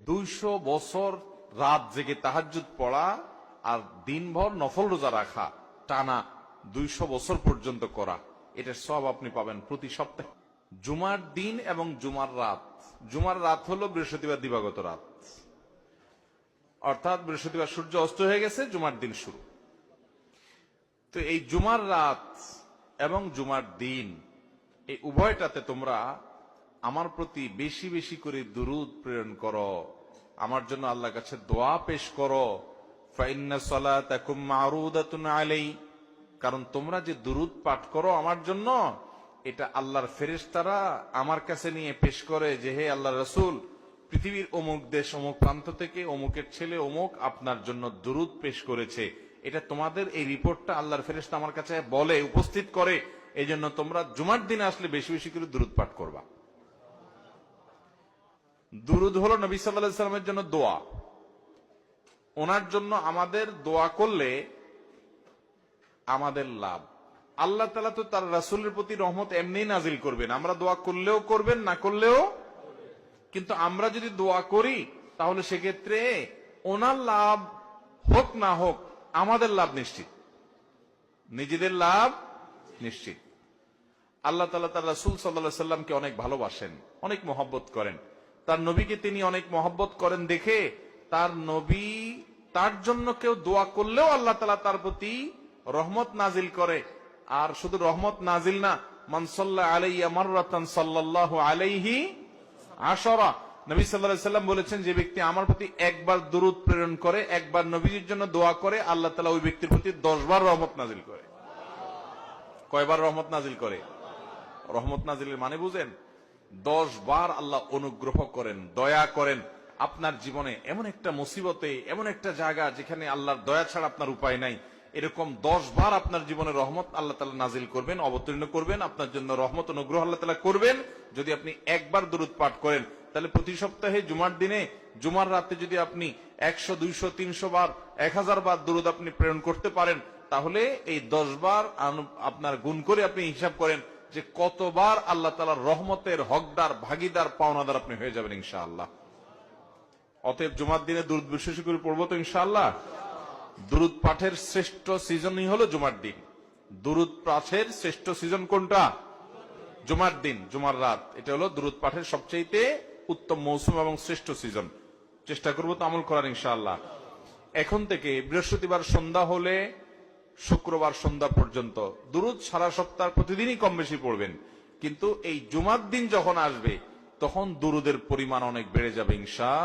200 বছর রাত জেগে তাহাজ্জুদ পড়া আর দিনভর নফল রোজা রাখা, টানা 200 বছর পর্যন্ত করা, এটার সব আপনি পাবেন প্রতি সপ্তাহে। জুমার দিন এবং জুমার রাত। জুমার রাত হলো বৃহস্পতিবার দিবাগত রাত, অর্থাৎ বৃহস্পতিবার সূর্য অস্ত হয়ে গেছে, জুমার দিন শুরু। তো এই জুমার রাত এবং জুমার দিন, এই উভয়টাতে তোমরা আমার প্রতি বেশি বেশি করে দুরূদ প্রেরণ করো, আমার জন্য আল্লাহর কাছে দোয়া পেশ করো। ফাইন্না সালাতাকুম মারুদাতুন আলাই, কারণ তোমরা যে দুরূদ পাঠ করো আমার জন্য, এটা আল্লাহর ফেরেশতারা আমার কাছে নিয়ে পেশ করে যে হে আল্লাহর রাসূল, পৃথিবীর অমুক দেশ অমুক প্রান্ত থেকে অমুকের ছেলে অমুক আপনার জন্য দুরূদ পেশ করেছে। এটা তোমাদের এই রিপোর্টটা আল্লাহর ফেরেশতা আমার কাছে বলে, উপস্থিত করে। এই জন্য তোমরা জুমার দিনে আসলে বেশি বেশি করে দুরূদ পাঠ করবা। দুরূদ হলো নবী সাল্লাল্লাহু আলাইহি ওয়াসাল্লামের জন্য দোয়া। ওনার জন্য আমাদের দোয়া করলে আমাদের লাভ। আল্লাহ তাআলা তো তার রাসূলের প্রতি রহমত এমনি নাজিল করবেন, আমরা দোয়া করলেও করবেন, না করলেও। কিন্তু আমরা যদি দোয়া করি তাহলে সেক্ষেত্রে ওনার লাভ হোক না হোক আমাদের লাভ নিশ্চিত, নিজেদের লাভ নিশ্চিত। আল্লাহ তাআলা তার রাসূল সাল্লাল্লাহু আলাইহি সাল্লামকে অনেক ভালোবাসেন, অনেক মহব্বত করেন। তার নবীকে তিনি অনেক মহব্বত করেন দেখে তার নবী, তার জন্য কেউ দোয়া করলেও আল্লাহ তাআলা তার প্রতি রহমত নাজিল করে। আর শুধু রহমত নাজিল না, মান সাল্লা আলাইয়া মাররাতান সাল্লাল্লাহু আলাইহি আশরা। নবী সাল্লাল্লাহু আলাইহি সাল্লাম বলেছেন, যে ব্যক্তি আমার প্রতি একবার দুরূদ প্রেরণ করে, একবার নবীজির জন্য দোয়া করে, আল্লাহ তাআলা ওই ব্যক্তির প্রতি 10 বার রহমত নাজিল করে। কয়বার রহমত নাজিল করে? রহমত নাজিলের মানে বুঝেন? 10 বার আল্লাহ অনুগ্রহ করেন, দয়া করেন। আপনার জীবনে এমন একটা মুসিবতে, এমন একটা জায়গা যেখানে আল্লাহর দয়া ছাড়া আপনার উপায় নাই, এরকম 10 বার আপনার জীবনে রহমত আল্লাহ তাআলা নাজিল করবেন, অবতীর্ণ করবেন, আপনার জন্য রহমত অনুগ্রহ আল্লাহ তাআলা করবেন যদি আপনি একবার দুরূদ পাঠ করেন। তাহলে প্রতি সপ্তাহে জুমার দিনে, জুমার রাতে যদি আপনি 100, 200, 300 বার, 1000 বার দুরূদ আপনি প্রেরণ করতে পারেন, তাহলে এই 10 বার আপনার গুণ করে আপনি হিসাব করেন যে কতবার আল্লাহ তাআলার রহমতের হকদার, ভাগীদার, পাওনাদার আপনি হয়ে যাবেন ইনশাআল্লাহ। অতএব জুমার দিনে দুরূদ বিশেষ করে পড়বো তো ইনশাআল্লাহ। দুরূদ পাঠের শ্রেষ্ঠ সিজনই হলো জুমার দিন। দুরূদ পাঠের শ্রেষ্ঠ সিজন কোনটা? জুমার দিন, জুমার রাত। এটা হলো দুরূদ পাঠের সবচেয়ে উত্তম মৌসুম এবং শ্রেষ্ঠ সিজন। চেষ্টা করবো তো আমল করার ইনশাআল্লাহ। এখন থেকে বৃহস্পতিবার সন্ধ্যা হলে শুক্রবার সন্ধ্যা পর্যন্ত দুরূদ সারা সপ্তাহ প্রতিদিনই কম বেশি পড়বেন। কিন্তু এই জুমার দিন যখন আসবে তখন দুরূদের পরিমাণ অনেক বেড়ে যাবে ইনশাআল্লাহ।